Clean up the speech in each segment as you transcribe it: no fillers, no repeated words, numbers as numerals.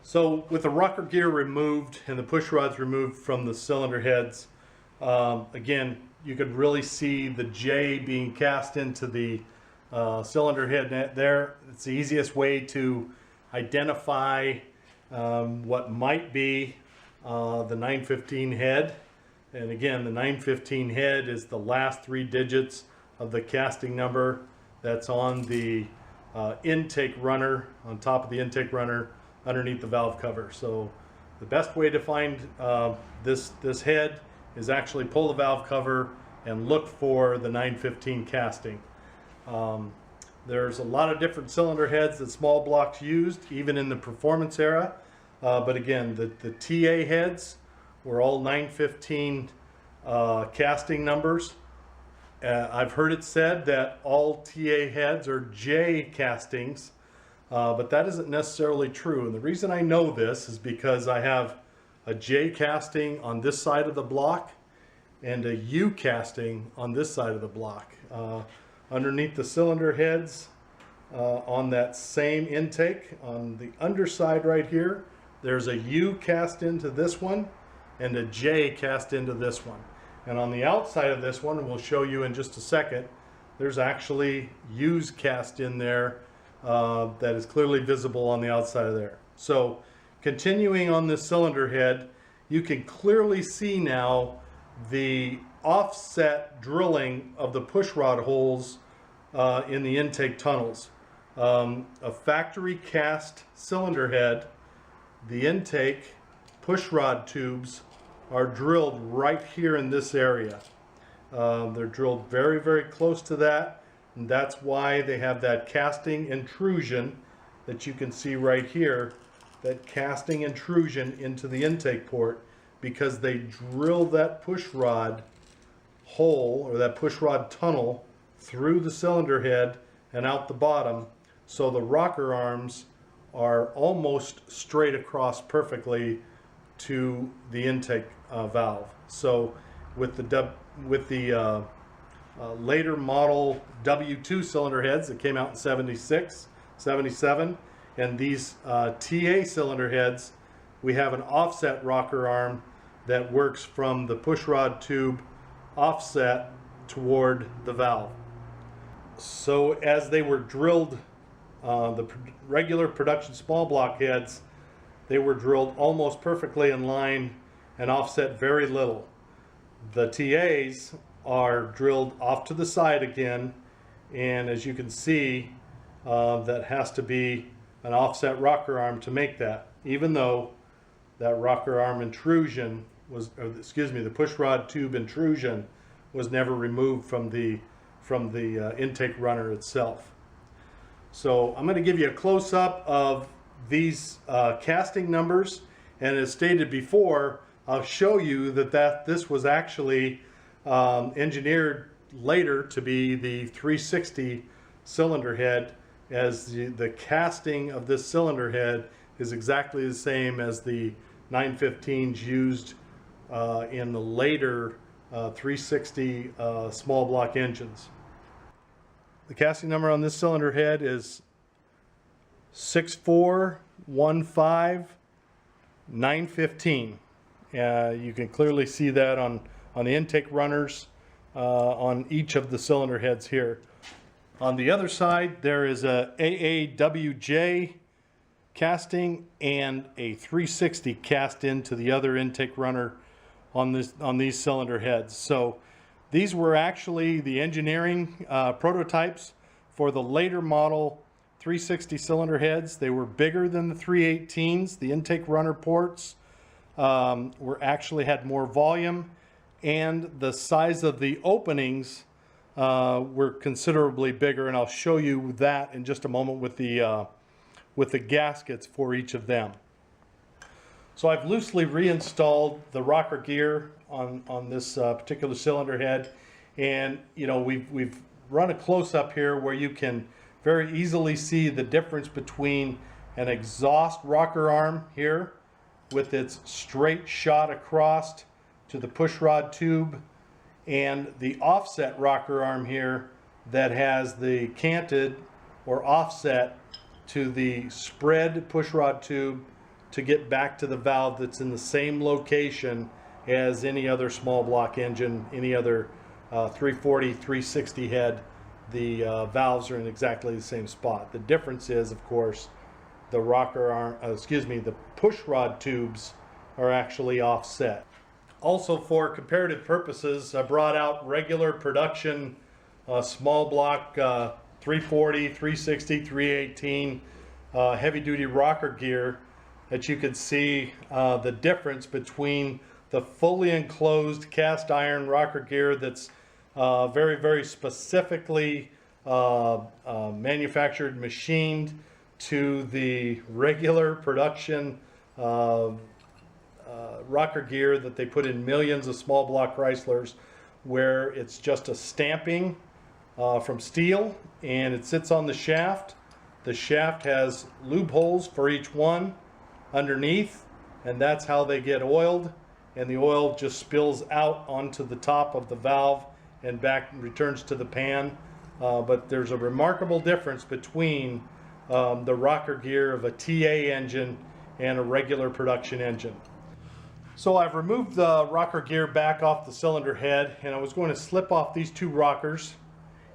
So with the rocker gear removed and the push rods removed from the cylinder heads, again, you could really see the J being cast into the cylinder head there. It's the easiest way to identify what might be the 915 head. And again, the 915 head is the last 3 digits of the casting number that's on the intake runner, on top of the intake runner, underneath the valve cover. So the best way to find this head is actually pull the valve cover and look for the 915 casting. There's a lot of different cylinder heads that small blocks used, even in the performance era. But again, the TA heads were all 915 casting numbers. I've heard it said that all TA heads are J castings, but that isn't necessarily true. And the reason I know this is because I have a J casting on this side of the block and a U casting on this side of the block. Underneath the cylinder heads, on that same intake, on the underside right here, there's a U cast into this one and a J cast into this one. And on the outside of this one, and we'll show you in just a second, there's actually U's cast in there that is clearly visible on the outside of there. So continuing on this cylinder head, you can clearly see now the offset drilling of the push rod holes in the intake tunnels. A factory cast cylinder head, the intake push rod tubes are drilled right here in this area. They're drilled very, very close to that, and that's why they have that casting intrusion that you can see right here, that casting intrusion into the intake port, because they drill that push rod hole, or that push rod tunnel, through the cylinder head and out the bottom, so the rocker arms are almost straight across perfectly to the intake valve. So with the later model W2 cylinder heads that came out in 76, 77, and these TA cylinder heads, we have an offset rocker arm that works from the push rod tube offset toward the valve. So as they were drilled, the regular production small block heads, they were drilled almost perfectly in line and offset very little. The TAs are drilled off to the side again, and as you can see, that has to be an offset rocker arm to make that, even though that rocker arm intrusion was, or excuse me, the push rod tube intrusion was never removed from the intake runner itself. So I'm going to give you a close-up of these casting numbers, and as stated before, I'll show you that this was actually engineered later to be the 360 cylinder head, as the casting of this cylinder head is exactly the same as the 915s used in the later 360 small block engines. The casting number on this cylinder head is 6415915. You can clearly see that on the intake runners on each of the cylinder heads here. On the other side, there is a AAWJ casting and a 360 cast into the other intake runner on these cylinder heads. So these were actually the engineering prototypes for the later model 360 cylinder heads. They were bigger than the 318s. The intake runner ports actually had more volume, and the size of the openings were considerably bigger, and I'll show you that in just a moment with the gaskets for each of them. So I've loosely reinstalled the rocker gear on this particular cylinder head, and you know, we've run a close-up here where you can very easily see the difference between an exhaust rocker arm here with its straight shot across to the push rod tube, and the offset rocker arm here that has the canted or offset to the spread push rod tube to get back to the valve that's in the same location as any other small block engine, any other 340, 360 head. The valves are in exactly the same spot. The difference is, of course, the rocker arm, the push rod tubes are actually offset. Also, for comparative purposes, I brought out regular production small block 340, 360, 318 heavy duty rocker gear, that you could see the difference between the fully enclosed cast iron rocker gear that's very, very specifically manufactured, machined, to the regular production rocker gear that they put in millions of small block Chryslers, where it's just a stamping from steel and it sits on the shaft. The shaft has lube holes for each one underneath, and that's how they get oiled, and the oil just spills out onto the top of the valve and back returns to the pan. But there's a remarkable difference between the rocker gear of a TA engine and a regular production engine. So I've removed the rocker gear back off the cylinder head, and I was going to slip off these two rockers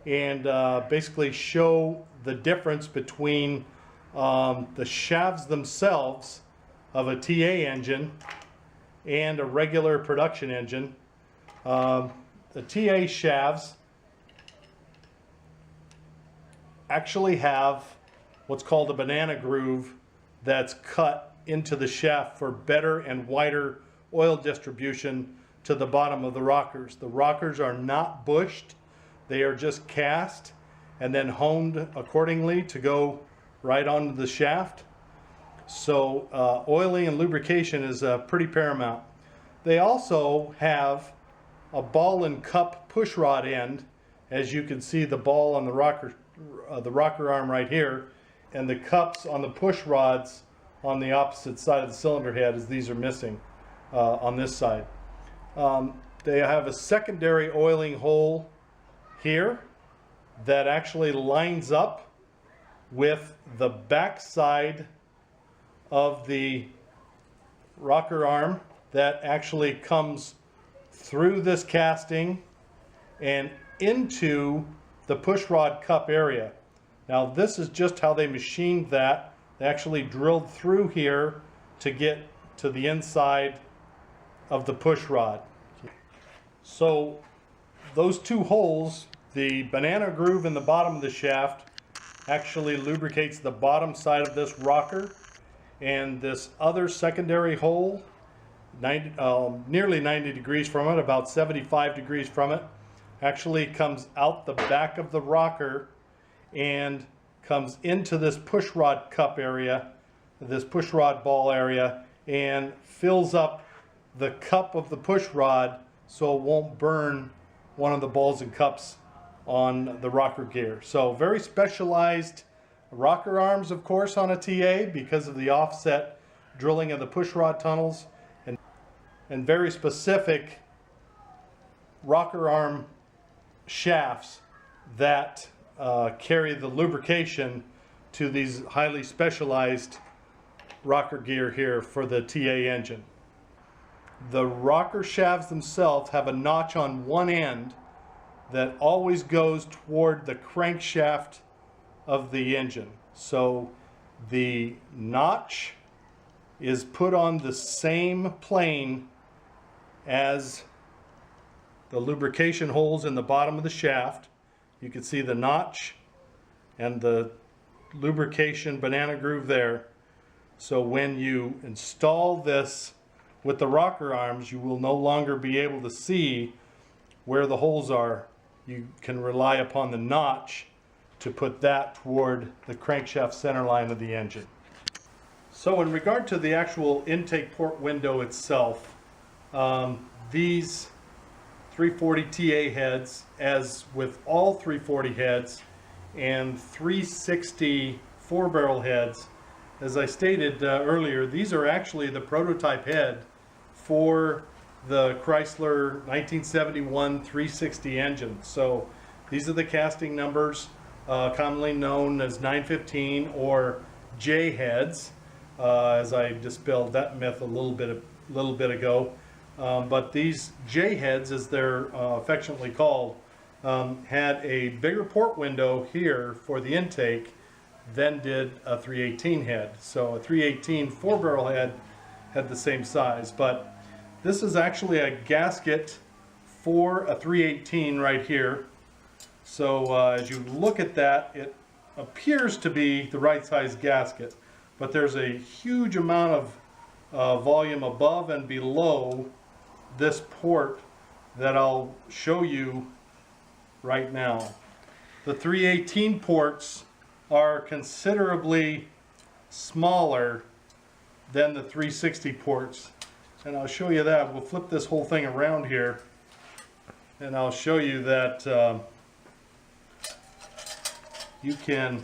and basically show the difference between the shafts themselves of a TA engine and a regular production engine. The TA shafts actually have what's called a banana groove that's cut into the shaft for better and wider oil distribution to the bottom of the rockers. The rockers are not bushed, they are just cast and then honed accordingly to go right onto the shaft. So oiling and lubrication is pretty paramount. They also have a ball and cup push rod end, as you can see the ball on the rocker arm right here, and the cups on the push rods on the opposite side of the cylinder head, as these are missing on this side. They have a secondary oiling hole here that actually lines up with the back side of the rocker arm, that actually comes through this casting and into the push rod cup area. Now this is just how they machined that. They actually drilled through here to get to the inside of the push rod. So those two holes, the banana groove in the bottom of the shaft actually lubricates the bottom side of this rocker, and this other secondary hole, nearly 90 degrees from it, about 75 degrees from it, actually comes out the back of the rocker and comes into this push rod cup area, this push rod ball area, and fills up the cup of the push rod so it won't burn one of the balls and cups on the rocker gear. So very specialized rocker arms, of course, on a TA because of the offset drilling of the push rod tunnels, and very specific rocker arm shafts that carry the lubrication to these highly specialized rocker gear here for the TA engine. The rocker shafts themselves have a notch on one end that always goes toward the crankshaft of the engine. So the notch is put on the same plane as the lubrication holes in the bottom of the shaft. You can see the notch and the lubrication banana groove there. So when you install this with the rocker arms, you will no longer be able to see where the holes are. You can rely upon the notch to put that toward the crankshaft center line of the engine. So in regard to the actual intake port window itself, these 340 TA heads, as with all 340 heads and 360 four-barrel heads, as I stated earlier, these are actually the prototype head for the Chrysler 1971 360 engine. So these are the casting numbers, commonly known as 915 or J heads. as I dispelled that myth a little bit ago. But these J heads, as they're affectionately called, had a bigger port window here for the intake than did a 318 head. So a 318 4-barrel head had the same size, but this is actually a gasket for a 318 right here. So as you look at that, it appears to be the right size gasket, but there's a huge amount of volume above and below this port that I'll show you right now. The 318 ports are considerably smaller than the 360 ports, and I'll show you that. We'll flip this whole thing around here and I'll show you that you can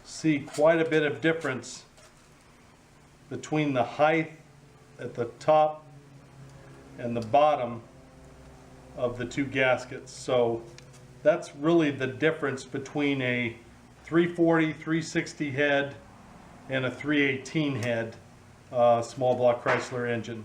see quite a bit of difference between the height at the top and the bottom of the two gaskets. So that's really the difference between a 340, 360 head and a 318 head small block Chrysler engine.